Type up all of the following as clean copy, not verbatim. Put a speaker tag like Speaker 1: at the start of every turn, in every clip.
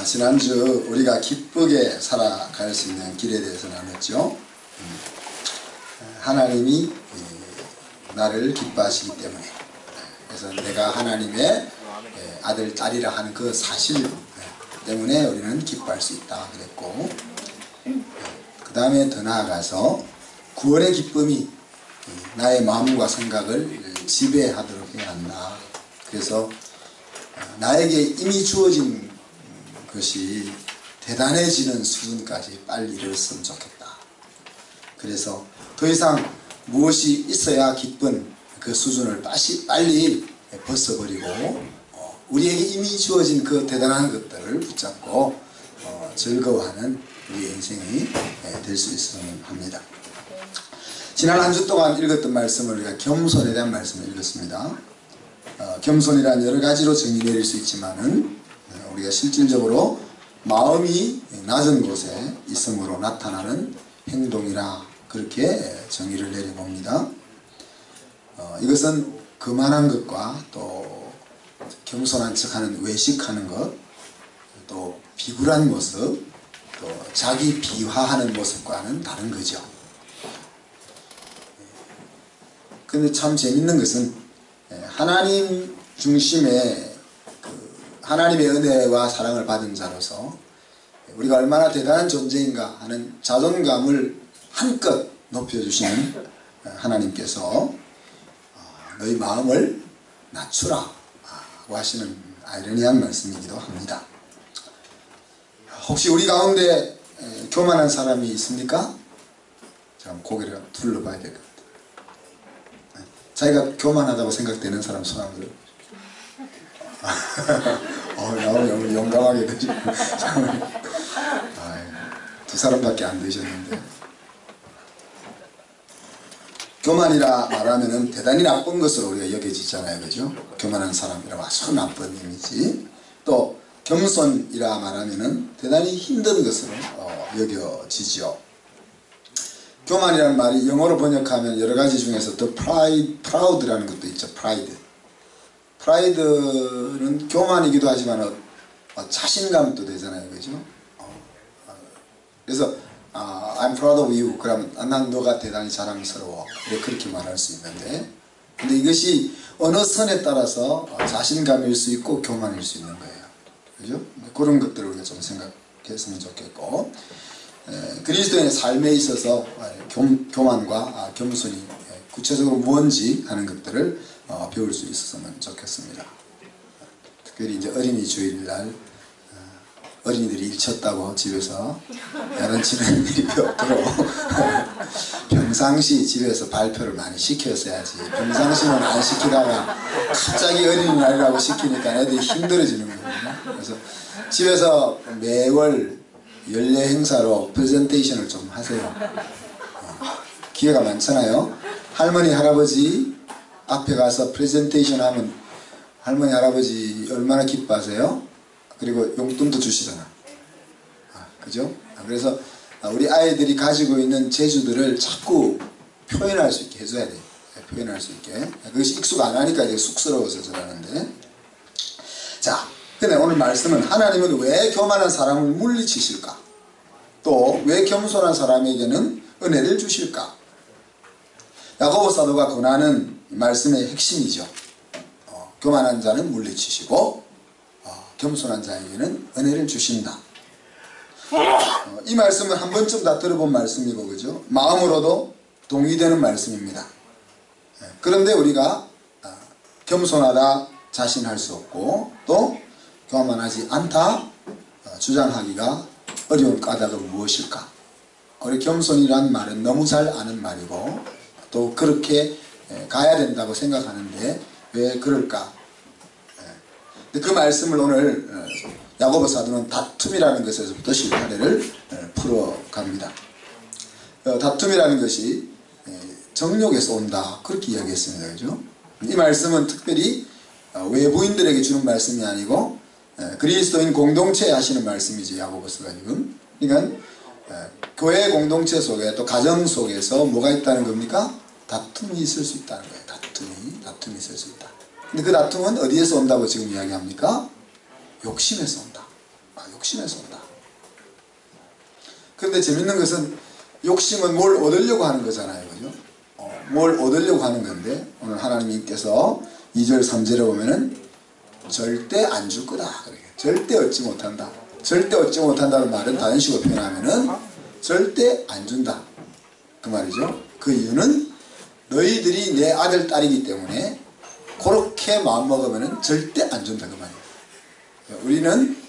Speaker 1: 지난주 우리가 기쁘게 살아갈 수 있는 길에 대해서 나눴죠. 하나님이 나를 기뻐하시기 때문에, 그래서 내가 하나님의 아들, 딸이라 하는 그 사실 때문에 우리는 기뻐할 수 있다 그랬고, 그 다음에 더 나아가서 구원의 기쁨이 나의 마음과 생각을 지배하도록 해야 한다. 그래서 나에게 이미 주어진 것이 대단해지는 수준까지 빨리 이뤘으면 좋겠다. 그래서 더 이상 무엇이 있어야 기쁜 그 수준을 빨리 벗어버리고 우리에게 이미 주어진 그 대단한 것들을 붙잡고 즐거워하는 우리의 인생이 될 수 있으면 합니다. 지난 한 주 동안 읽었던 말씀을 우리가 겸손에 대한 말씀을 읽었습니다. 겸손이란 여러 가지로 정의 내릴 수 있지만은 우리가 실질적으로 마음이 낮은 곳에 있음으로 나타나는 행동이라 그렇게 정의를 내려봅니다. 이것은 거만한 것과 또 겸손한 척하는 외식하는 것, 또 비굴한 모습, 또 자기 비하하는 모습과는 다른 거죠. 근데 참 재밌는 것은 하나님 중심의 하나님의 은혜와 사랑을 받은 자로서 우리가 얼마나 대단한 존재인가 하는 자존감을 한껏 높여주시는 하나님께서 너희 마음을 낮추라 고 하시는 아이러니한 말씀이기도 합니다. 혹시 우리 가운데 교만한 사람이 있습니까? 자, 고개를 둘러봐야 될 것 같아요. 자기가 교만하다고 생각되는 사람 손 한번 들어보세요. 너무 용감하게 되죠. 두 사람밖에 안 되셨는데. 교만이라 말하면은 대단히 나쁜 것으로 우리가 여겨지잖아요. 그죠? 교만한 사람이라고 아주 나쁜 이미지. 또 겸손이라 말하면은 대단히 힘든 것으로 여겨지죠. 교만이라는 말이 영어로 번역하면 여러 가지 중에서 the proud라는 것도 있죠. 프라이드는 교만이기도 하지만 자신감도 되잖아요. 그죠? 그래서 I'm proud of you. 그러면 난 너가 대단히 자랑스러워. 그렇게 말할 수 있는데, 근데 이것이 어느 선에 따라서 자신감일 수 있고 교만일 수 있는 거예요. 그죠? 그런 것들을 우리가 좀 생각했으면 좋겠고, 그리스도인의 삶에 있어서 교만과 겸손이 구체적으로 뭔지 하는 것들을 배울 수 있었으면 좋겠습니다. 특별히 이제 어린이 주일날 어린이들이 일쳤다고 집에서 야단치는 일이 없도록 평상시 집에서 발표를 많이 시켰어야지. 평상시는 안 시키다가 갑자기 어린이날이라고 시키니까 애들이 힘들어지는 거거든요. 그래서 집에서 매월 연례 행사로 프레젠테이션을 좀 하세요. 기회가 많잖아요. 할머니 할아버지 앞에 가서 프레젠테이션 하면 할머니 할아버지 얼마나 기뻐하세요? 그리고 용돈도 주시잖아. 그죠? 그래서 우리 아이들이 가지고 있는 재주들을 자꾸 표현할 수 있게 해줘야 돼요. 표현할 수 있게. 그것이 익숙 안 하니까 이제 쑥스러워서 저러는데. 자, 근데 오늘 말씀은 하나님은 왜 교만한 사람을 물리치실까? 또 왜 겸손한 사람에게는 은혜를 주실까? 야고보 사도가 권하는 말씀의 핵심이죠. 교만한 자는 물리치시고 겸손한 자에게는 은혜를 주신다. 이 말씀은 한 번쯤 다 들어본 말씀이고, 그죠? 마음으로도 동의되는 말씀입니다. 그런데 우리가 겸손하다 자신할 수 없고 또 교만하지 않다 주장하기가 어려운 까닭은 무엇일까? 우리 겸손이란 말은 너무 잘 아는 말이고 또 그렇게 가야 된다고 생각하는데 왜 그럴까? 그 말씀을 오늘 야고보 사도는 다툼이라는 것에서부터 실타래를 풀어갑니다. 다툼이라는 것이 정욕에서 온다 그렇게 이야기했습니다. 그죠? 이 말씀은 특별히 외부인들에게 주는 말씀이 아니고 그리스도인 공동체에 하시는 말씀이죠. 야고보서가 지금. 그러니까 교회 공동체 속에 또 가정 속에서 뭐가 있다는 겁니까? 다툼이 있을 수 있다는 거예요. 다툼이 있을 수 있다. 근데 그 다툼은 어디에서 온다고 지금 이야기합니까? 욕심에서 온다. 욕심에서 온다. 그런데 재밌는 것은 욕심은 뭘 얻으려고 하는 거잖아요. 그죠? 뭘 얻으려고 하는 건데 오늘 하나님께서 2절 3절에 보면은 절대 안 줄 거다. 그렇게. 절대 얻지 못한다. 절대 얻지 못한다는 말은 다른 식으로 표현하면은 절대 안 준다. 그 말이죠. 그 이유는 너희들이 내 아들 딸이기 때문에 그렇게 마음먹으면은 절대 안 준다. 그 말이에요. 우리는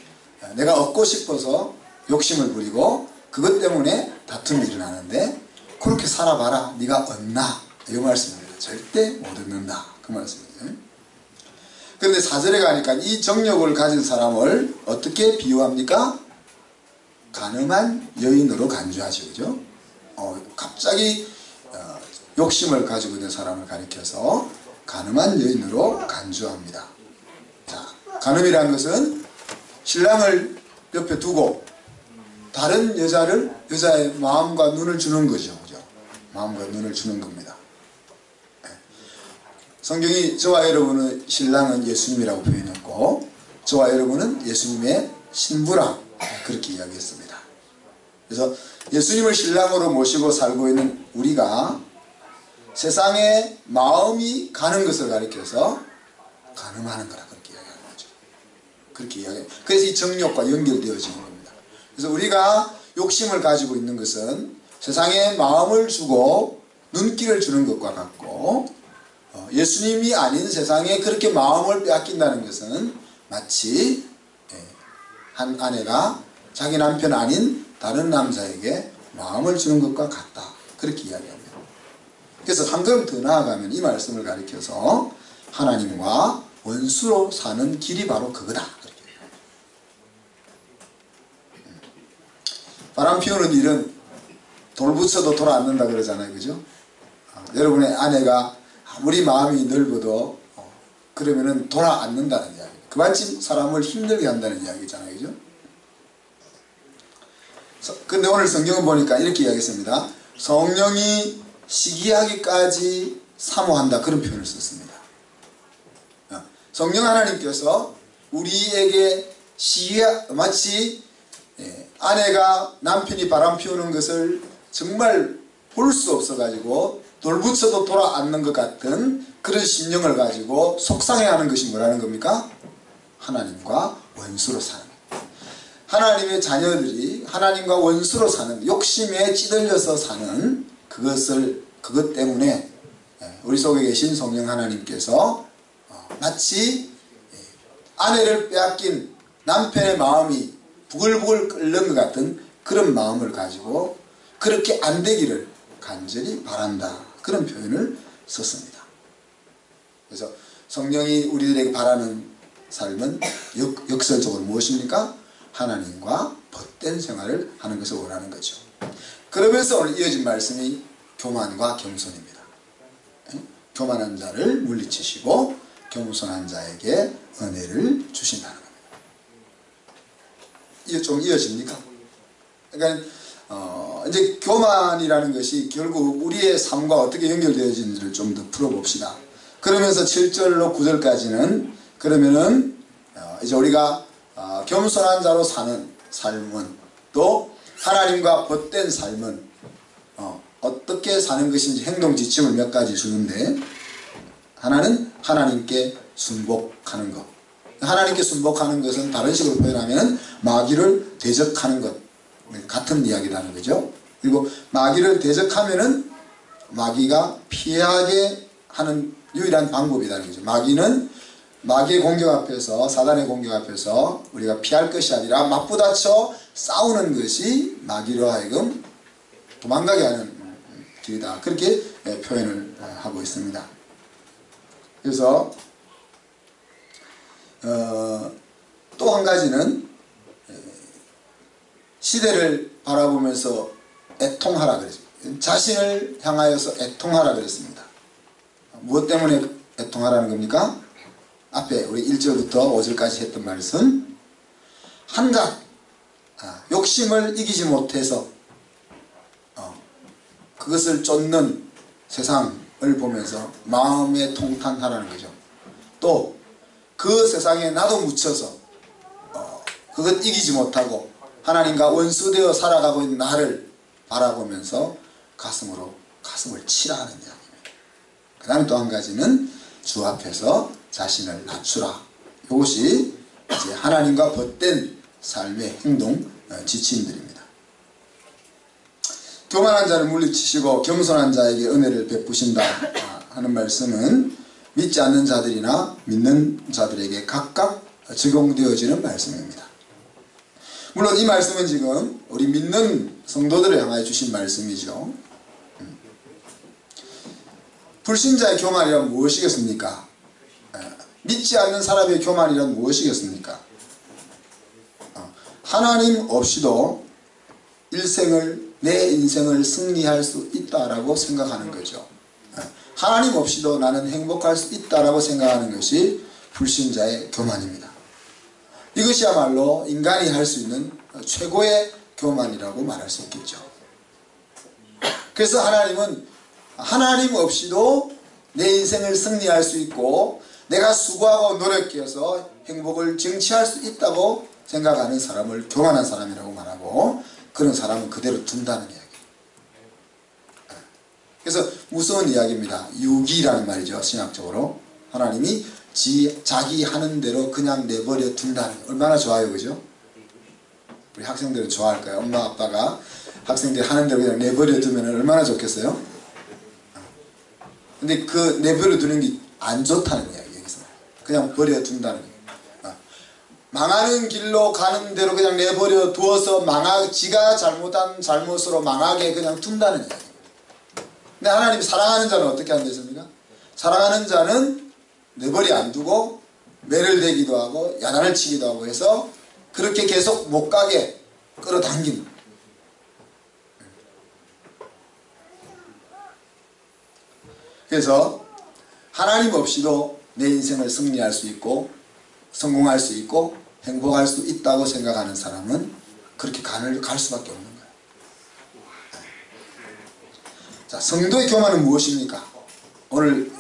Speaker 1: 내가 얻고 싶어서 욕심을 부리고 그것 때문에 다툼이 일어나는데 그렇게 살아봐라. 네가 얻나? 이 말씀입니다. 절대 못 얻는다. 그 말씀이에요. 그런데 4절에 가니까 이 정욕을 가진 사람을 어떻게 비유합니까? 가늠한 여인으로 간주하죠. 그죠? 갑자기 욕심을 가지고 있는 사람을 가리켜서 가늠한 여인으로 간주합니다. 자, 가늠이라는 것은 신랑을 옆에 두고 다른 여자의 마음과 눈을 주는 거죠. 그죠? 마음과 눈을 주는 겁니다. 성경이 저와 여러분의 신랑은 예수님이라고 표현했고 저와 여러분은 예수님의 신부라 그렇게 이야기했습니다. 그래서 예수님을 신랑으로 모시고 살고 있는 우리가 세상에 마음이 가는 것을 가리켜서 가늠하는 거라 그렇게 이야기하는 거죠. 그렇게 이야기해요. 그래서 이 정욕과 연결되어지는 겁니다. 그래서 우리가 욕심을 가지고 있는 것은 세상에 마음을 주고 눈길을 주는 것과 같고 예수님이 아닌 세상에 그렇게 마음을 빼앗긴다는 것은 마치 한 아내가 자기 남편 아닌 다른 남자에게 마음을 주는 것과 같다. 그렇게 이야기합니다. 그래서 한 걸음 더 나아가면 이 말씀을 가리켜서 하나님과 원수로 사는 길이 바로 그거다. 그렇게 얘기합니다. 바람 피우는 일은 돌 붙여도 돌 앉는다 그러잖아요. 그죠? 여러분의 아내가 아무리 마음이 넓어도 그러면은 돌아 앉는다는 이야기. 그만큼 사람을 힘들게 한다는 이야기잖아요. 그죠? 근데 오늘 성경을 보니까 이렇게 이야기했습니다. 성령이 시기하기까지 사모한다. 그런 표현을 썼습니다. 성령 하나님께서 우리에게 마치 아내가 남편이 바람 피우는 것을 정말 볼 수 없어가지고 돌 붙여도 돌아 앉는 것 같은 그런 심령을 가지고 속상해하는 것이 뭐라는 겁니까? 하나님과 원수로 사는 것. 하나님의 자녀들이 하나님과 원수로 사는, 욕심에 찌들려서 사는 그것 때문에 우리 속에 계신 성령 하나님께서 마치 아내를 빼앗긴 남편의 마음이 부글부글 끓는 것 같은 그런 마음을 가지고 그렇게 안 되기를 간절히 바란다. 그런 표현을 썼습니다. 그래서 성령이 우리들에게 바라는 삶은 역설적으로 무엇입니까? 하나님과 벗된 생활을 하는 것을 원하는 거죠. 그러면서 오늘 이어진 말씀이 교만과 겸손입니다. 교만한 자를 물리치시고 겸손한 자에게 은혜를 주신다는 겁니다. 이게 좀 이어집니까? 그러니까 이제 교만이라는 것이 결국 우리의 삶과 어떻게 연결되어지는지를 좀 더 풀어봅시다. 그러면서 7절로 9절까지는 그러면은 이제 우리가 겸손한 자로 사는 삶은 또 하나님과 벗된 삶은 어떻게 사는 것인지 행동 지침을 몇 가지 주는데 하나는 하나님께 순복하는 것. 하나님께 순복하는 것은 다른 식으로 표현하면 마귀를 대적하는 것. 같은 이야기라는 거죠. 그리고 마귀를 대적하면은 마귀가 피하게 하는 유일한 방법이라는 거죠. 마귀는 마귀의 공격 앞에서, 사단의 공격 앞에서 우리가 피할 것이 아니라 맞부딪혀 싸우는 것이 마귀로 하여금 도망가게 하는 길이다. 그렇게 표현을 하고 있습니다. 그래서 또 한 가지는 시대를 바라보면서 애통하라 그랬습니다. 자신을 향하여서 애통하라 그랬습니다. 무엇 때문에 애통하라는 겁니까? 앞에 우리 1절부터 5절까지 했던 말씀, 한갓 욕심을 이기지 못해서 그것을 쫓는 세상을 보면서 마음에 통탄하라는 거죠. 또 그 세상에 나도 묻혀서 그것 이기지 못하고 하나님과 원수되어 살아가고 있는 나를 바라보면서 가슴을 치라 하는 이야기입니다. 그 다음에 또 한 가지는 주 앞에서 자신을 낮추라. 이것이 이제 하나님과 벗된 삶의 행동 지침들입니다. 교만한 자를 물리치시고 겸손한 자에게 은혜를 베푸신다 하는 말씀은 믿지 않는 자들이나 믿는 자들에게 각각 적용되어지는 말씀입니다. 물론 이 말씀은 지금 우리 믿는 성도들을 향하여 주신 말씀이죠. 불신자의 교만이란 무엇이겠습니까? 믿지 않는 사람의 교만이란 무엇이겠습니까? 하나님 없이도 내 인생을 승리할 수 있다라고 생각하는 거죠. 하나님 없이도 나는 행복할 수 있다라고 생각하는 것이 불신자의 교만입니다. 이것이야말로 인간이 할 수 있는 최고의 교만이라고 말할 수 있겠죠. 그래서 하나님은 하나님 없이도 내 인생을 승리할 수 있고 내가 수고하고 노력해서 행복을 쟁취할 수 있다고 생각하는 사람을 교만한 사람이라고 말하고 그런 사람은 그대로 둔다는 이야기예요. 그래서 무서운 이야기입니다. 유기라는 말이죠. 신학적으로. 하나님이 자기 하는 대로 그냥 내버려 둔다는 게 얼마나 좋아요. 그죠? 우리 학생들은 좋아할까요? 엄마 아빠가 학생들이 하는 대로 그냥 내버려 두면 얼마나 좋겠어요? 근데 그 내버려 두는 게 안 좋다는 이야기예요. 그냥 버려 둔다는 거예요. 망하는 길로 가는 대로 그냥 내버려 두어서 지가 잘못한 잘못으로 망하게 그냥 둔다는 이야기예요. 근데 하나님이 사랑하는 자는 어떻게 한다습니까? 사랑하는 자는 내버려 안 두고 매를 대기도 하고 야단을 치기도 하고 해서 그렇게 계속 못 가게 끌어당기는. 그래서 하나님 없이도 내 인생을 승리할 수 있고 성공할 수 있고 행복할 수 있다고 생각하는 사람은 그렇게 갈 수밖에 없는 거예요. 자, 성도의 교만은 무엇입니까? 오늘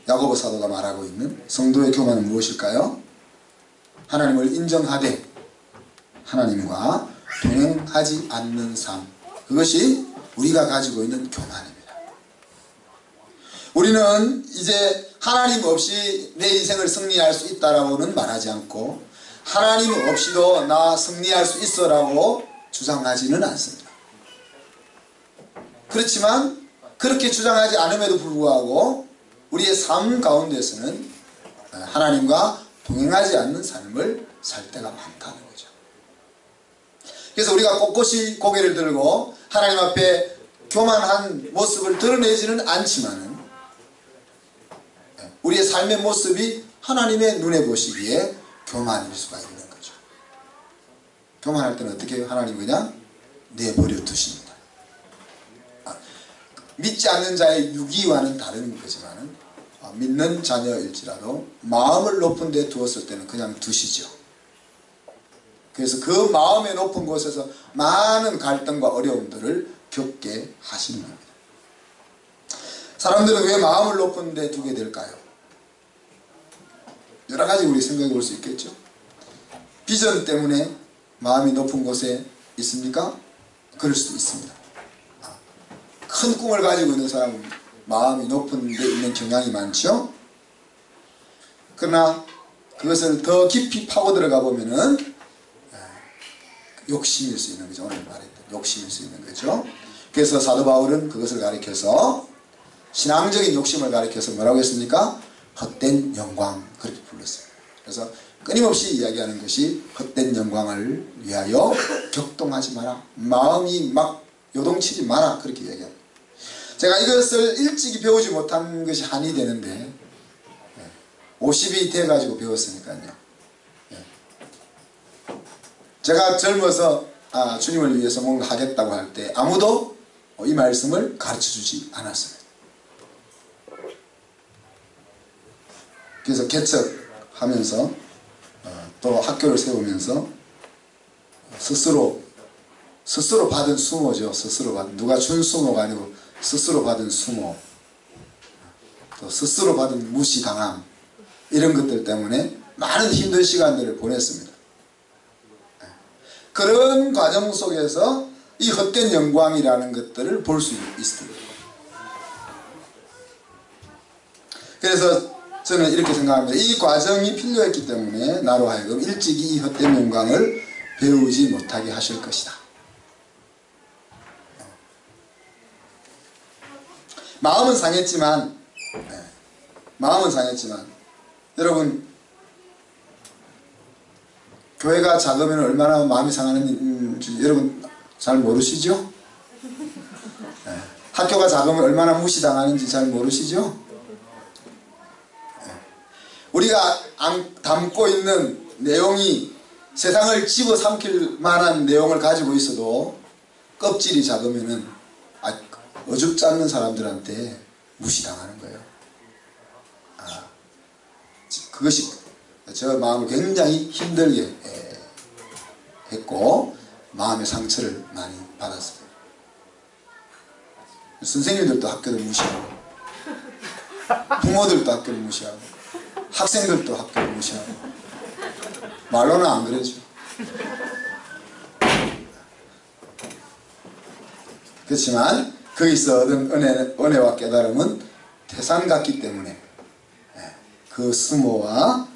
Speaker 1: 야고보 사도가 말하고 있는 성도의 교만은 무엇일까요? 하나님을 인정하되 하나님과 동행하지 않는 삶, 그것이 우리가 가지고 있는 교만입니다. 우리는 이제 하나님 없이 내 인생을 승리할 수 있다라고는 말하지 않고 하나님 없이도 나 승리할 수 있어라고 주장하지는 않습니다. 그렇지만 그렇게 주장하지 않음에도 불구하고 우리의 삶 가운데서는 하나님과 동행하지 않는 삶을 살 때가 많다는 거죠. 그래서 우리가 꼿꼿이 고개를 들고 하나님 앞에 교만한 모습을 드러내지는 않지만은 우리의 삶의 모습이 하나님의 눈에 보시기에 교만일 수가 있는 거죠. 교만할 때는 어떻게 해요? 하나님 그냥 내버려 두십니다. 믿지 않는 자의 유기와는 다른 거지만 믿는 자녀일지라도 마음을 높은 데 두었을 때는 그냥 두시죠. 그래서 그 마음의 높은 곳에서 많은 갈등과 어려움들을 겪게 하시는 겁니다. 사람들은 왜 마음을 높은 데 두게 될까요? 여러 가지 우리 생각해 볼 수 있겠죠. 비전 때문에 마음이 높은 곳에 있습니까? 그럴 수도 있습니다. 큰 꿈을 가지고 있는 사람은 마음이 높은 데 있는 경향이 많죠. 그러나 그것을 더 깊이 파고 들어가 보면은 욕심일 수 있는 거죠. 오늘 말했던 욕심일 수 있는 거죠. 그래서 사도 바울은 그것을 가리켜서 신앙적인 욕심을 가리켜서 뭐라고 했습니까? 헛된 영광, 그렇게 불렀어요. 그래서 끊임없이 이야기하는 것이 헛된 영광을 위하여 격동하지 마라, 마음이 막 요동치지 마라, 그렇게 이야기합니다. 제가 이것을 일찍이 배우지 못한 것이 한이 되는데 50이 돼가지고 배웠으니까요. 제가 젊어서 주님을 위해서 뭔가 하겠다고 할 때 아무도 이 말씀을 가르쳐주지 않았습니다. 그래서 개척하면서 또 학교를 세우면서 스스로 받은 수모죠. 스스로 받은, 누가 준 수모가 아니고 스스로 받은 수모, 또 스스로 받은 무시당함, 이런 것들 때문에 많은 힘든 시간들을 보냈습니다. 그런 과정 속에서 이 헛된 영광이라는 것들을 볼 수 있습니다. 그래서 저는 이렇게 생각합니다. 이 과정이 필요했기 때문에 나로 하여금 일찍이 이 헛된 영광을 배우지 못하게 하실 것이다. 마음은 상했지만 여러분, 교회가 작으면 얼마나 마음이 상하는지 여러분 잘 모르시죠? 학교가 작으면 얼마나 무시당하는지 잘 모르시죠? 우리가 담고 있는 내용이 세상을 집어삼킬 만한 내용을 가지고 있어도 껍질이 작으면은 어줍지 않는 사람들한테 무시당하는 거예요. 그것이 저 마음을 굉장히 힘들게 했고 마음의 상처를 많이 받았어요. 선생님들도 학교를 무시하고 부모들도 학교를 무시하고 학생들도 학교를 무시하고 말로는 안 그러죠. 그렇지만 거기서 얻은 은혜와 깨달음은 태산 같기 때문에 그 수모와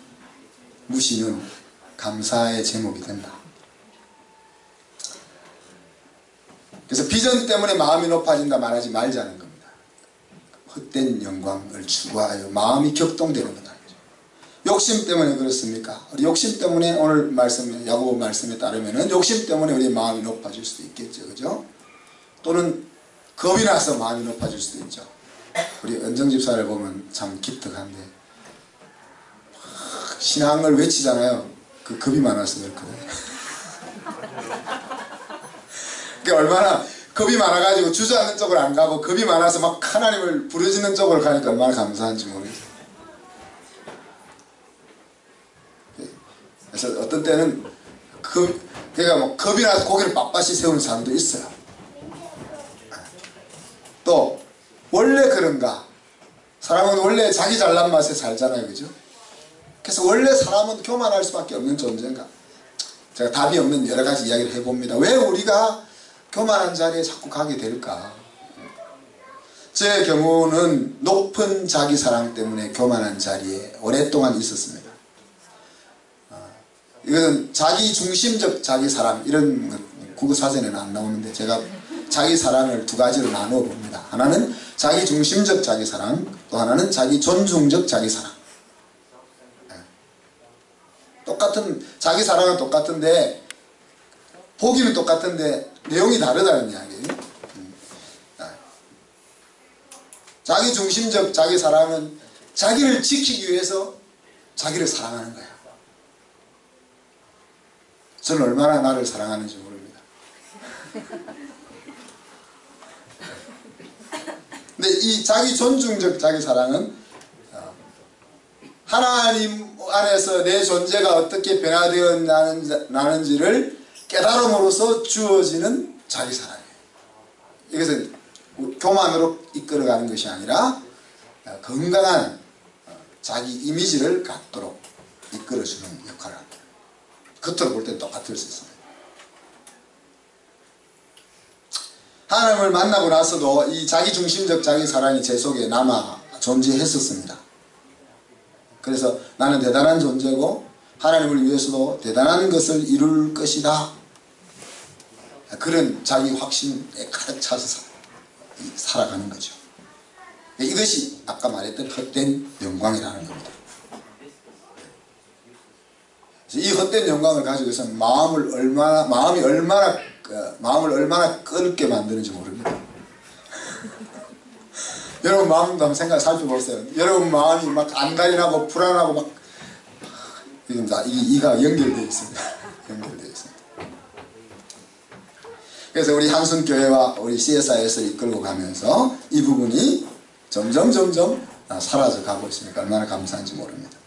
Speaker 1: 무시는 감사의 제목이 된다. 그래서 비전 때문에 마음이 높아진다 말하지 말자는 겁니다. 헛된 영광을 추구하여 마음이 격동되는 거다. 욕심 때문에 그렇습니까? 우리 욕심 때문에 오늘 말씀, 야고보 말씀에 따르면은 욕심 때문에 우리 마음이 높아질 수도 있겠죠. 그죠? 또는 겁이 나서 마음이 높아질 수도 있죠. 우리 은정 집사를 보면 참 기특한데 신앙을 외치잖아요. 그 겁이 많아서 그렇거든요. 그게 얼마나 겁이 많아가지고 주저앉는 쪽으로 안 가고 겁이 많아서 막 하나님을 부르짖는 쪽으로 가니까 얼마나 감사한지 모르겠어요. 그래서 어떤 때는 그러니까 뭐 겁이 나서 고개를 빳빳이 세우는 사람도 있어요. 또 원래 그런가? 사람은 원래 자기 잘난 맛에 살잖아요. 그죠? 그래서 원래 사람은 교만할 수밖에 없는 존재인가? 제가 답이 없는 여러 가지 이야기를 해봅니다. 왜 우리가 교만한 자리에 자꾸 가게 될까? 제 경우는 높은 자기 사랑 때문에 교만한 자리에 오랫동안 있었습니다. 이건 자기 중심적 자기 사랑, 이런 국어사전에는 안 나오는데 제가 자기 사랑을 두 가지로 나누어 봅니다. 하나는 자기 중심적 자기 사랑, 또 하나는 자기 존중적 자기 사랑. 똑같은 자기 사랑은 똑같은데 보기는 똑같은데 내용이 다르다는 이야기예요. 자기 중심적 자기 사랑은 자기를 지키기 위해서 자기를 사랑하는 거야. 저는 얼마나 나를 사랑하는지 모릅니다. 근데 이 자기 존중적 자기 사랑은 하나님 안에서 내 존재가 어떻게 변화되었나는지를 깨달음으로써 주어지는 자기 사랑이에요. 이것은 교만으로 이끌어가는 것이 아니라 건강한 자기 이미지를 갖도록 이끌어주는 역할을 합니다. 겉으로 볼 땐 똑같을 수 있습니다. 하나님을 만나고 나서도 이 자기중심적 자기 사랑이 제 속에 남아 존재했었습니다. 그래서 나는 대단한 존재고 하나님을 위해서도 대단한 것을 이룰 것이다. 그런 자기 확신에 가득 차서 살아가는 거죠. 이것이 아까 말했던 헛된 영광이라는 겁니다. 이 헛된 영광을 가지고서는 마음을 얼마나 끓게 만드는지 모릅니다. 여러분 마음도 한번 살펴보세요. 여러분 마음이 막 안달나고 불안하고 막 이가 연결되어 있습니다. 연결되어 있습니다. 그래서 우리 한순교회와 우리 CSI에서 이끌고 가면서 이 부분이 점점 사라져 가고 있으니까 얼마나 감사한지 모릅니다.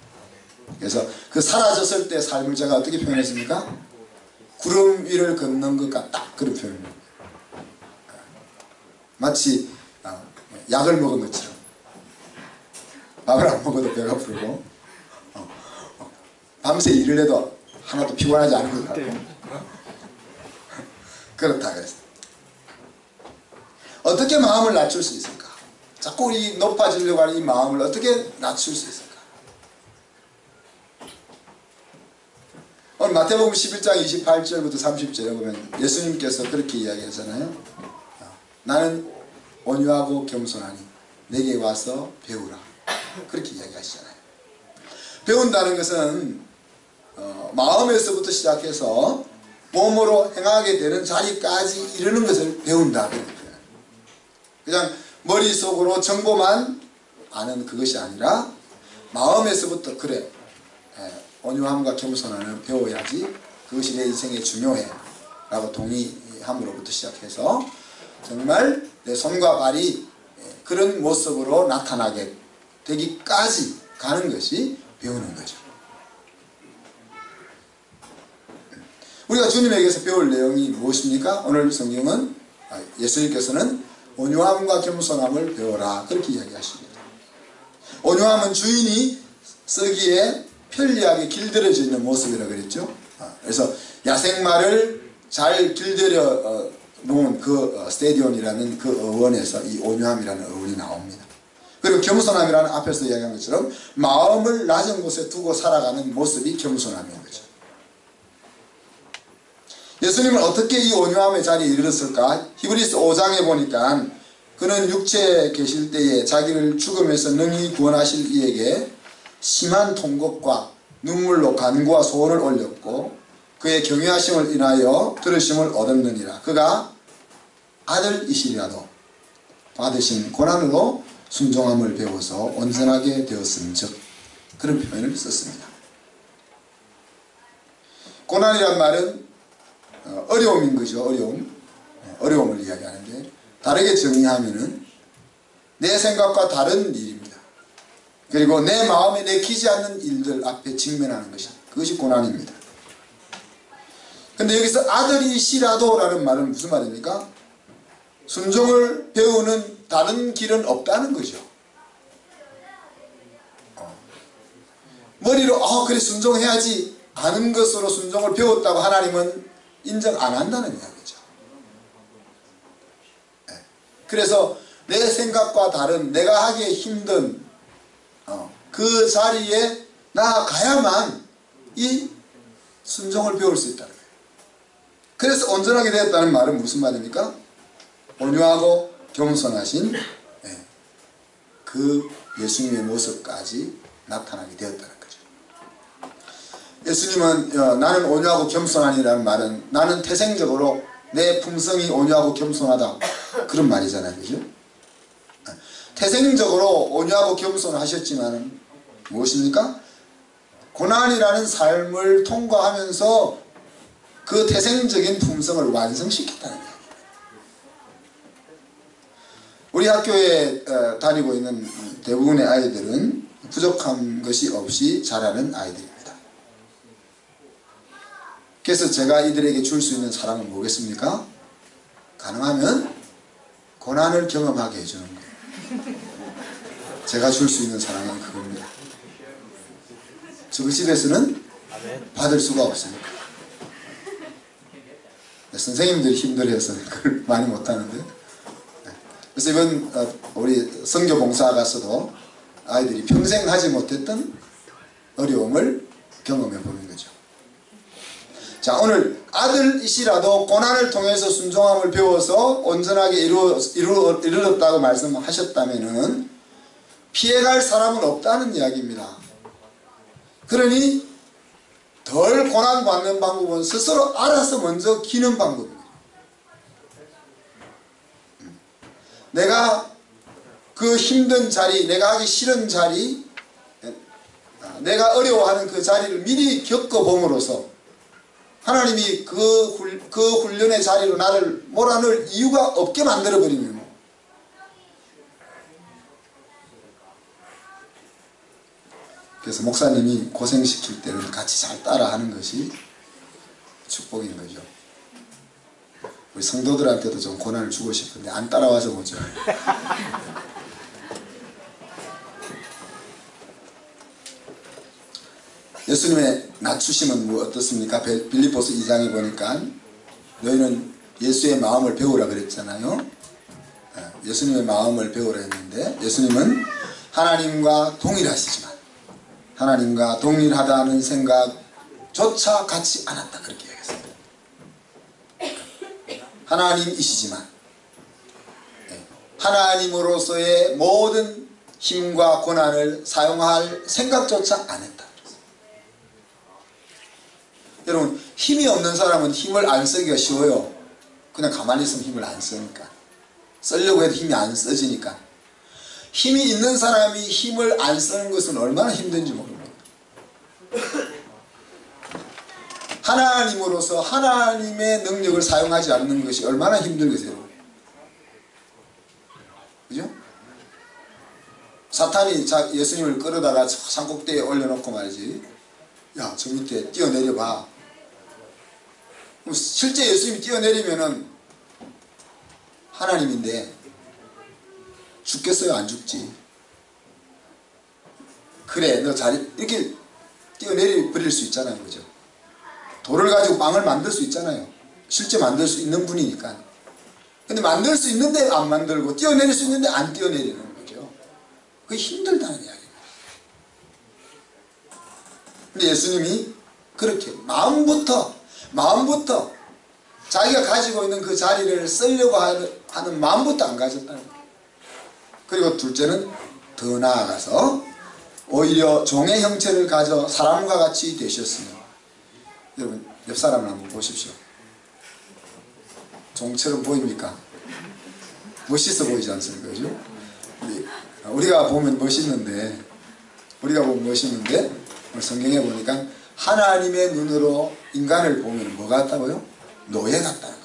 Speaker 1: 그래서 그 사라졌을 때 삶을 제가 어떻게 표현했습니까? 구름 위를 걷는 것 같다. 그런 표현입니다. 마치 약을 먹은 것처럼 밥을 안 먹어도 배가 부르고 밤새 일을 해도 하나도 피곤하지 않은 것 같고 그렇다 그랬어요. 어떻게 마음을 낮출 수 있을까? 자꾸 이 높아지려고 하는 이 마음을 어떻게 낮출 수 있을까? 오늘 마태복음 11장 28절부터 30절에 보면 예수님께서 그렇게 이야기하잖아요. 나는 온유하고 겸손하니 내게 와서 배우라. 그렇게 이야기하시잖아요. 배운다는 것은 마음에서부터 시작해서 몸으로 행하게 되는 자리까지 이르는 것을 배운다. 그냥 머릿속으로 정보만 아는 그것이 아니라 마음에서부터 그래, 온유함과 겸손함을 배워야지 그것이 내 인생에 중요해 라고 동의함으로부터 시작해서 정말 내 손과 발이 그런 모습으로 나타나게 되기까지 가는 것이 배우는 거죠. 우리가 주님에게서 배울 내용이 무엇입니까? 오늘 성경은 예수님께서는 온유함과 겸손함을 배워라 그렇게 이야기하십니다. 온유함은 주인이 쓰기에 편리하게 길들여져 있는 모습이라고 그랬죠. 그래서 야생마를 잘 길들여 놓은 그 스테디온이라는 그 어원에서 이 온유함이라는 어원이 나옵니다. 그리고 겸손함이라는 앞에서 이야기한 것처럼 마음을 낮은 곳에 두고 살아가는 모습이 겸손함인 거죠. 예수님은 어떻게 이 온유함의 자리에 이르렀을까? 히브리서 5장에 보니까 그는 육체에 계실 때에 자기를 죽음에서 능히 구원하실 이에게 심한 통곡과 눈물로 간구와 소원을 올렸고 그의 경외하심을 인하여 들으심을 얻었느니라. 그가 아들이시라도 받으신 고난으로 순종함을 배워서 온전하게 되었음즉 그런 표현을 썼습니다. 고난이란 말은 어려움인 거죠. 어려움을 이야기하는데 다르게 정의하면은 내 생각과 다른 일입니다. 그리고 내 마음에 내키지 않는 일들 앞에 직면하는 것이 그것이 고난입니다. 근데 여기서 아들이시라도 라는 말은 무슨 말입니까? 순종을 배우는 다른 길은 없다는 거죠. 머리로 그래 순종해야지 하는 것으로 순종을 배웠다고 하나님은 인정 안 한다는 이야기죠. 그래서 내 생각과 다른 내가 하기에 힘든 그 자리에 나아가야만 이 순종을 배울 수 있다는 거예요. 그래서 온전하게 되었다는 말은 무슨 말입니까? 온유하고 겸손하신 그 예수님의 모습까지 나타나게 되었다는 거죠. 예수님은 나는 온유하고 겸손하니라는 말은 나는 태생적으로 내 품성이 온유하고 겸손하다 그런 말이잖아요. 그죠? 태생적으로 온유하고 겸손하셨지만 무엇입니까? 고난이라는 삶을 통과하면서 그 태생적인 품성을 완성시켰다는 거예요. 우리 학교에 다니고 있는 대부분의 아이들은 부족한 것이 없이 자라는 아이들입니다. 그래서 제가 이들에게 줄 수 있는 사랑은 뭐겠습니까? 가능하면 고난을 경험하게 해주는 거예요. 제가 줄 수 있는 사랑은 그겁니다. 저 집에서는 받을 수가 없으니까. 선생님들이 힘들어서 그걸 많이 못하는데, 그래서 이번 우리 선교 봉사 가서도 아이들이 평생 하지 못했던 어려움을 경험해 보는 거죠. 자, 오늘 아들이시라도 고난을 통해서 순종함을 배워서 온전하게 이르렀다고 말씀하셨다면은 피해갈 사람은 없다는 이야기입니다. 그러니 덜 고난받는 방법은 스스로 알아서 먼저 기는 방법입니다. 내가 그 힘든 자리, 내가 하기 싫은 자리, 내가 어려워하는 그 자리를 미리 겪어봄으로써 하나님이 그 훈련의 자리로 나를 몰아넣을 이유가 없게 만들어버리면 그래서 목사님이 고생시킬 때는 같이 잘 따라하는 것이 축복인 거죠. 우리 성도들한테도 좀 고난을 주고 싶은데 안 따라와서 뭐죠. 예수님의 낮추심은 뭐 어떻습니까? 빌립보서 2장에 보니까 너희는 예수의 마음을 배우라 그랬잖아요. 예수님의 마음을 배우라 했는데 예수님은 하나님과 동일하시지만 하나님과 동일하다는 생각조차 갖지 않았다 그렇게 얘기했습니다. 하나님이시지만 하나님으로서의 모든 힘과 권한을 사용할 생각조차 안 했다. 여러분, 힘이 없는 사람은 힘을 안 쓰기가 쉬워요. 그냥 가만히 있으면 힘을 안 쓰니까. 쓰려고 해도 힘이 안 써지니까. 힘이 있는 사람이 힘을 안 쓰는 것은 얼마나 힘든지 모릅니다. 하나님으로서 하나님의 능력을 사용하지 않는 것이 얼마나 힘들겠어요. 그죠? 사탄이 예수님을 끌어다가 산꼭대기에 올려놓고 말이지, 야, 저 밑에 뛰어내려봐. 실제 예수님이 뛰어내리면은 하나님인데 죽겠어요? 안 죽지? 그래, 너 자리 이렇게 뛰어내려 버릴 수 있잖아요. 그죠? 돌을 가지고 빵을 만들 수 있잖아요. 실제 만들 수 있는 분이니까. 근데 만들 수 있는데 안 만들고 뛰어내릴 수 있는데 안 뛰어내리는 거죠. 그게 힘들다는 이야기입니다. 근데 예수님이 그렇게 마음부터 자기가 가지고 있는 그 자리를 쓰려고 하는 마음부터 안 가졌다는 거예요. 그리고 둘째는 더 나아가서 오히려 종의 형체를 가져 사람과 같이 되셨으며, 여러분 옆 사람을 한번 보십시오. 종처럼 보입니까? 멋있어 보이지 않습니까? 그죠? 우리가 보면 멋있는데 성경에 보니까 하나님의 눈으로 인간을 보면 뭐 같다고요? 노예 같다는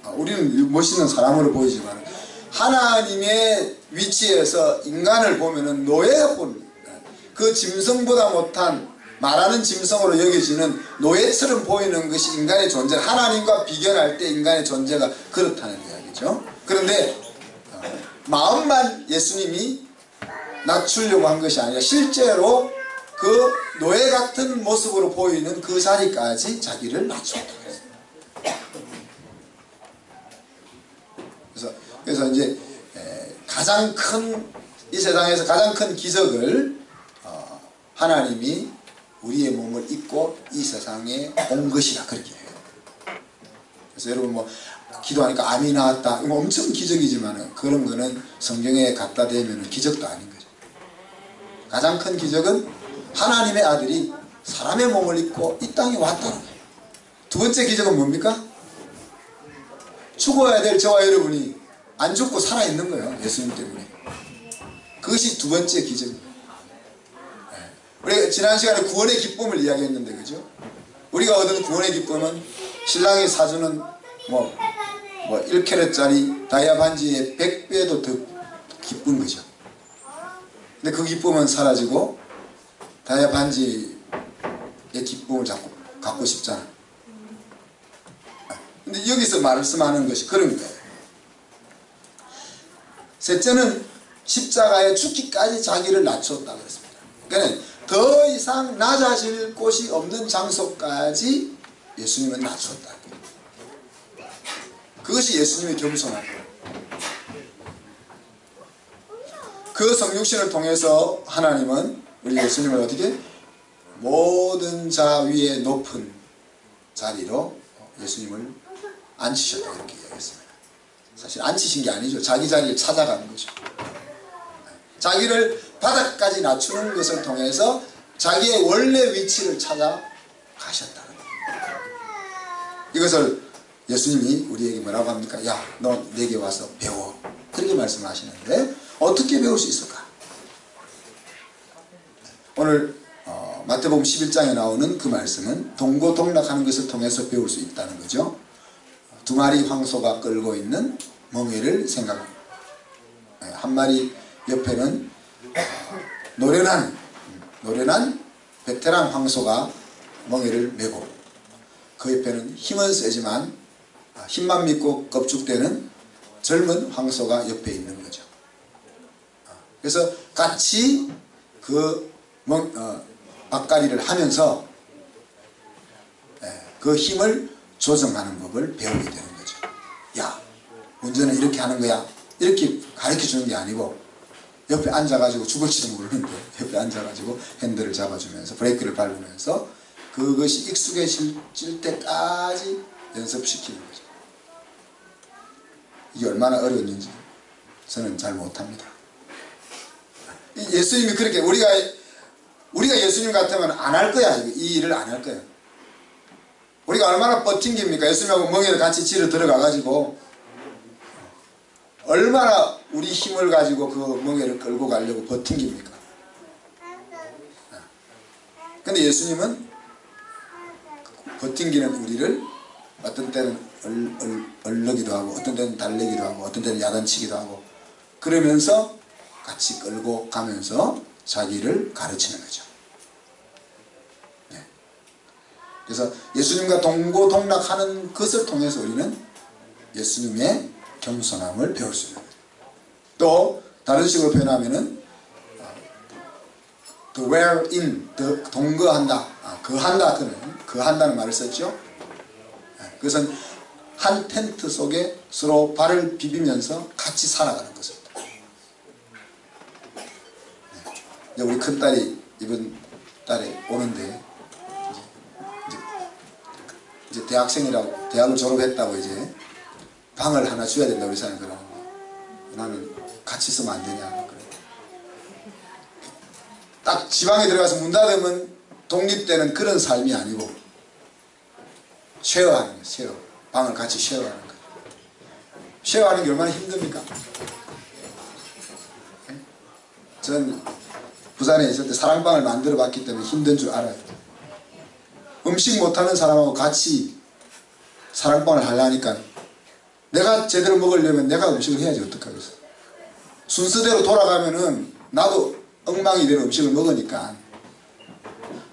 Speaker 1: 거예요. 우리는 멋있는 사람으로 보이지만 하나님의 위치에서 인간을 보면은 노예가 보는 거예요. 그 짐승보다 못한 말하는 짐승으로 여겨지는 노예처럼 보이는 것이 인간의 존재, 하나님과 비견할 때 인간의 존재가 그렇다는 이야기죠. 그런데 마음만 예수님이 낮추려고 한 것이 아니라 실제로 그 노예 같은 모습으로 보이는 그 자리까지 자기를 낮추었다고 했습니다. 그래서 이제 이 세상에서 가장 큰 기적을 하나님이 우리의 몸을 입고 이 세상에 온 것이라 그렇게 해요. 그래서 여러분 뭐 기도하니까 암이 나왔다, 이거 엄청 기적이지만 그런 거는 성경에 갖다 대면 기적도 아닌 거죠. 가장 큰 기적은 하나님의 아들이 사람의 몸을 입고 이 땅에 왔다는 거예요. 두 번째 기적은 뭡니까? 죽어야 될 저와 여러분이 안 죽고 살아있는 거예요. 예수님 때문에. 그것이 두 번째 기적입니다. 우리가 지난 시간에 구원의 기쁨을 이야기했는데, 그죠? 우리가 얻은 구원의 기쁨은 신랑이 사주는 뭐 1캐럿짜리 다이아 반지의 100배도 더 기쁜 거죠. 근데 그 기쁨은 사라지고 다이아 반지의 기쁨을 자꾸 갖고 싶잖아. 근데 여기서 말씀하는 것이 그런 거예요. 셋째는 십자가에 죽기까지 자기를 낮췄다 그랬습니다. 그러니까 더 이상 낮아질 곳이 없는 장소까지 예수님은 낮췄다. 그것이 예수님의 겸손함. 그 성육신을 통해서 하나님은 우리 예수님을 어떻게? 모든 자 위에 높은 자리로 예수님을 앉히셨다 이렇게 얘기했습니다. 사실 앉히신 게 아니죠. 자기 자리를 찾아가는 거죠. 자기를 바닥까지 낮추는 것을 통해서 자기의 원래 위치를 찾아가셨다는 거예요. 이것을 예수님이 우리에게 뭐라고 합니까? 야, 너 내게 와서 배워. 그렇게 말씀하시는데 어떻게 배울 수 있을까? 오늘 마태복음 11장에 나오는 그 말씀은 동고동락하는 것을 통해서 배울 수 있다는 거죠. 두 마리 황소가 끌고 있는 멍에를 생각합니다. 한 마리 옆에는 노련한 베테랑 황소가 멍에를 메고, 그 옆에는 힘은 세지만 힘만 믿고 겁죽대는 젊은 황소가 옆에 있는 거죠. 그래서 같이 그 앞가리를 하면서 그 힘을 조정하는 법을 배우게 되는 거죠. 야, 운전은 이렇게 하는 거야. 이렇게 가르쳐 주는 게 아니고 옆에 앉아가지고 죽을지도 모르는데 옆에 앉아가지고 핸들을 잡아주면서 브레이크를 밟으면서 그것이 익숙해질 때까지 연습시키는 거죠. 이게 얼마나 어려운지 저는 잘 못합니다. 예수님이 그렇게 우리가 예수님 같으면 안 할 거야. 이 일을 안 할 거야. 우리가 얼마나 버팅깁니까? 예수님하고 멍에를 같이 지러 들어가가지고 얼마나 우리 힘을 가지고 그 멍에를 끌고 가려고 버팅깁니까? 근데 예수님은 버팅기는 우리를 어떤 때는 얼르기도 하고 어떤 때는 달래기도 하고 어떤 때는 야단치기도 하고 그러면서 같이 끌고 가면서 자기를 가르치는 거죠. 네. 그래서 예수님과 동고동락하는 것을 통해서 우리는 예수님의 겸손함을 배울 수 있는 거죠. 또 다른 식으로 표현하면은 the wherein, 동거한다, 거한다, 거한다는 말을 썼죠. 그것은 한 텐트 속에 서로 발을 비비면서 같이 살아가는 것입니다. 이제 우리 큰딸이 이번 달에 오는데 이제 대학생이라고 대학을 졸업했다고 이제 방을 하나 줘야 된다고 우리 사람이 그러는 거예요. 나는 같이 있으면 안 되냐 그래. 딱 지방에 들어가서 문 닫으면 독립되는 그런 삶이 아니고 쉐어하는 거예요. 쉐어. 방을 같이 쉐어하는 거예요. 쉐어하는 게 얼마나 힘듭니까? 전 부산에 있을 때 사랑방을 만들어 봤기 때문에 힘든 줄 알아요. 음식 못하는 사람하고 같이 사랑방을 하려니까 내가 제대로 먹으려면 내가 음식을 해야지 어떡하겠어. 순서대로 돌아가면은 나도 엉망이 되는 음식을 먹으니까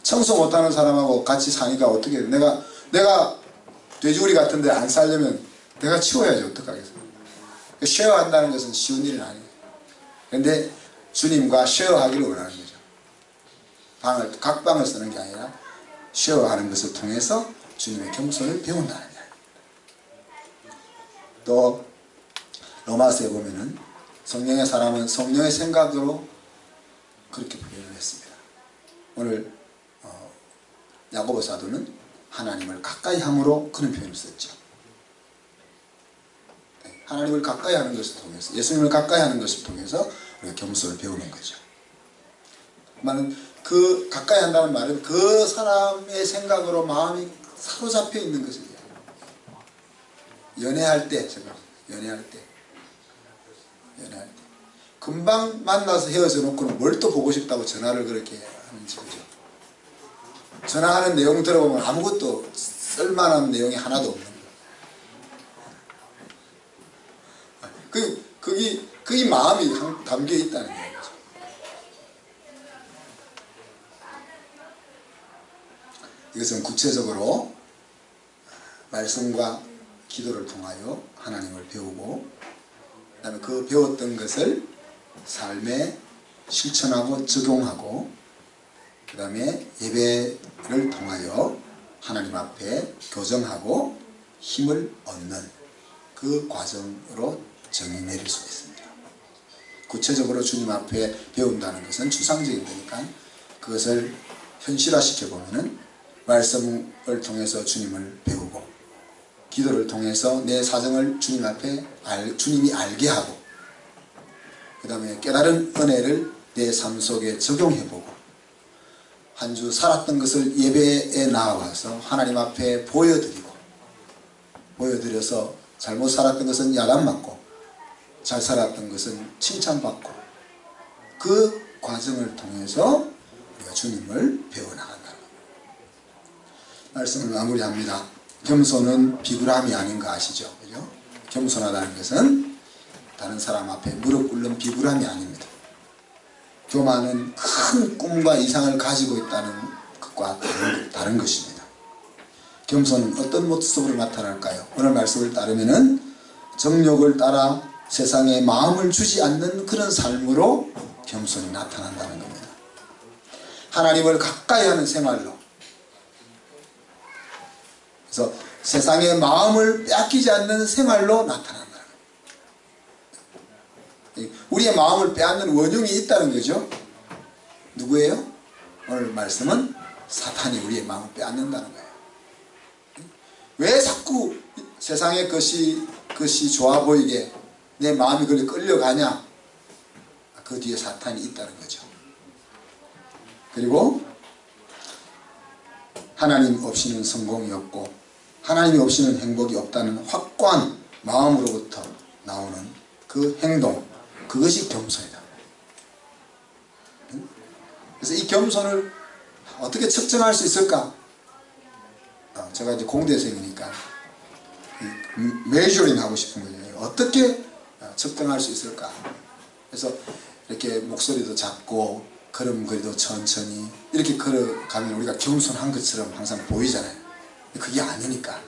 Speaker 1: 청소 못하는 사람하고 같이 사니까 어떻게 해. 내가 돼지우리 같은데 안 살려면 내가 치워야지 어떡하겠어. 쉐어한다는 것은 쉬운 일은 아니에요. 그런데 주님과 쉐어하기를 원하는 거죠. 각 방을 쓰는 게 아니라 쉐어하는 것을 통해서 주님의 겸손을 배운다는 거예요. 또 로마서에 보면은 성령의 사람은 성령의 생각으로 그렇게 표현을 했습니다. 오늘 야고보 사도는 하나님을 가까이 함으로 그런 표현을 썼죠. 하나님을 가까이 하는 것을 통해서 예수님을 가까이 하는 것을 통해서 우리가 겸손을 배우는 거죠. 그 가까이 한다는 말은 그 사람의 생각으로 마음이 사로잡혀 있는 것을 연애할 때 금방 만나서 헤어져 놓고는 뭘 또 보고 싶다고 전화를 그렇게 하는지 그죠. 전화하는 내용 들어보면 아무것도 쓸만한 내용이 하나도 없는 거예요. 그게 마음이 담겨 있다는 거예요. 이것은 구체적으로 말씀과 기도를 통하여 하나님을 배우고 그 다음에 그 배웠던 것을 삶에 실천하고 적용하고 그 다음에 예배를 통하여 하나님 앞에 교정하고 힘을 얻는 그 과정으로 정의 내릴 수 있습니다. 구체적으로 주님 앞에 배운다는 것은 추상적인 거니까 그것을 현실화시켜 보면은 말씀을 통해서 주님을 배우고 기도를 통해서 내 사정을 주님 앞에 주님이 알게 하고 그 다음에 깨달은 은혜를 내 삶 속에 적용해보고 한 주 살았던 것을 예배에 나와서 하나님 앞에 보여드려서 잘못 살았던 것은 야단맞고 잘 살았던 것은 칭찬받고 그 과정을 통해서 우리가 주님을 배워나간다는 겁니다. 말씀을 마무리합니다. 겸손은 비굴함이 아닌 거 아시죠? 그죠? 겸손하다는 것은 다른 사람 앞에 무릎 꿇는 비굴함이 아닙니다. 교만은 큰 꿈과 이상을 가지고 있다는 것과 다른 것입니다. 겸손은 어떤 모습으로 나타날까요? 오늘 말씀을 따르면은 정욕을 따라 세상에 마음을 주지 않는 그런 삶으로 겸손이 나타난다는 겁니다. 하나님을 가까이 하는 생활로. 그래서 세상의 마음을 빼앗기지 않는 생활로 나타난다는 거예요. 우리의 마음을 빼앗는 원흉이 있다는 거죠. 누구예요? 오늘 말씀은 사탄이 우리의 마음을 빼앗는다는 거예요. 왜 자꾸 세상의 것이 좋아 보이게 내 마음이 그리 끌려가냐? 그 뒤에 사탄이 있다는 거죠. 그리고 하나님 없이는 성공이 없고 하나님이 없이는 행복이 없다는 확고한 마음으로부터 나오는 그 행동, 그것이 겸손이다. 그래서 이 겸손을 어떻게 측정할 수 있을까? 제가 이제 공대생이니까 메저링 하고 싶은 거예요. 어떻게 측정할 수 있을까? 그래서 이렇게 목소리도 작고 걸음걸이도 천천히 이렇게 걸어가면 우리가 겸손한 것처럼 항상 보이잖아요. 그게 아니니까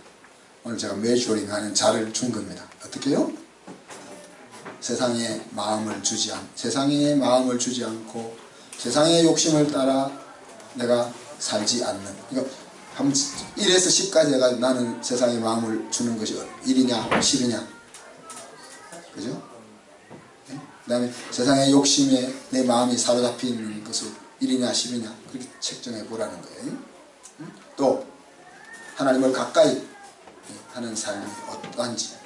Speaker 1: 오늘 제가 메저링 하는 자를 준 겁니다. 어떻게 해요? 세상의 마음을 주지 않고 세상의 욕심을 따라 내가 살지 않는. 그러니까 1에서 10까지 해가지고 나는 세상의 마음을 주는 것이 1이냐 10이냐, 그죠? 네? 그 다음에 세상의 욕심에 내 마음이 사로잡히는 것을 1이냐 10이냐 그렇게 책정해 보라는 거예요. 또 하나님을 가까이 하는 삶이 어떠한지,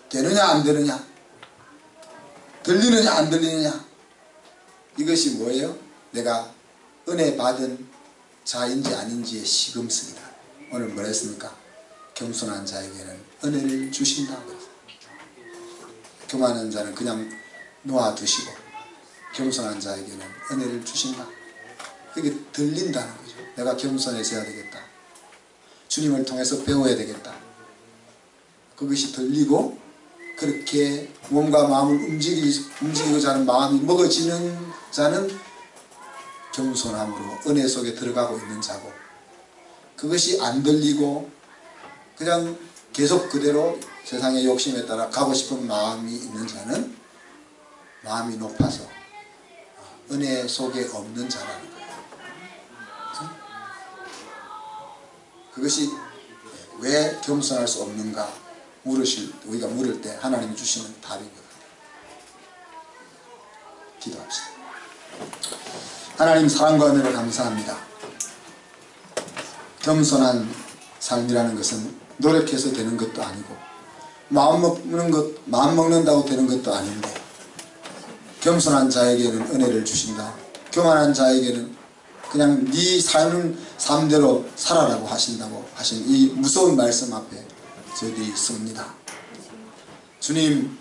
Speaker 1: 되느냐 안 되느냐, 들리느냐 안 들리느냐, 이것이 뭐예요? 내가 은혜 받은 자인지 아닌지의 시금석이다. 오늘 뭐라 했습니까? 겸손한 자에게는 은혜를 주신다. 교만한 자는 그냥 놓아두시고 겸손한 자에게는 은혜를 주신다. 그게 들린다는 거죠. 내가 겸손해져야 되겠다. 주님을 통해서 배워야 되겠다. 그것이 들리고 그렇게 몸과 마음을 움직이고자 하는 마음이 먹어지는 자는 겸손함으로 은혜 속에 들어가고 있는 자고, 그것이 안 들리고 그냥 계속 그대로 세상의 욕심에 따라 가고 싶은 마음이 있는 자는 마음이 높아서 은혜 속에 없는 자라는 거예요. 그것이 왜 겸손할 수 없는가 우리가 물을 때 하나님이 주시는 답이거든요. 기도합시다. 하나님 사랑과 은혜를 감사합니다. 겸손한 삶이라는 것은 노력해서 되는 것도 아니고 마음 먹는다고 되는 것도 아닌데, 겸손한 자에게는 은혜를 주신다. 교만한 자에게는 그냥 네 삶은 삶대로 살아라고 하신다고 하신 이 무서운 말씀 앞에 저희들이 섭니다. 주님,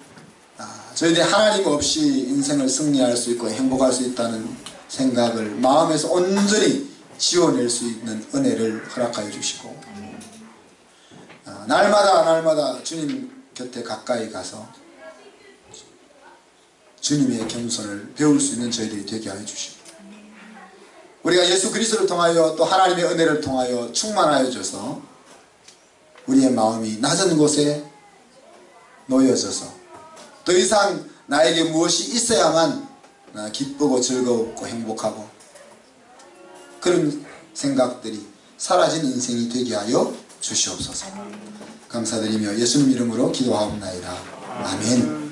Speaker 1: 저희들이 하나님 없이 인생을 승리할 수 있고 행복할 수 있다는 생각을 마음에서 온전히 지워낼 수 있는 은혜를 허락하여 주시고, 날마다 주님 곁에 가까이 가서 주님의 겸손을 배울 수 있는 저희들이 되게 하여 주시고, 우리가 예수 그리스도를 통하여 또 하나님의 은혜를 통하여 충만하여 줘서 우리의 마음이 낮은 곳에 놓여져서 더 이상 나에게 무엇이 있어야만 기쁘고 즐겁고 행복하고 그런 생각들이 사라진 인생이 되게 하여 주시옵소서. 감사드리며 예수님 이름으로 기도하옵나이다. 아멘.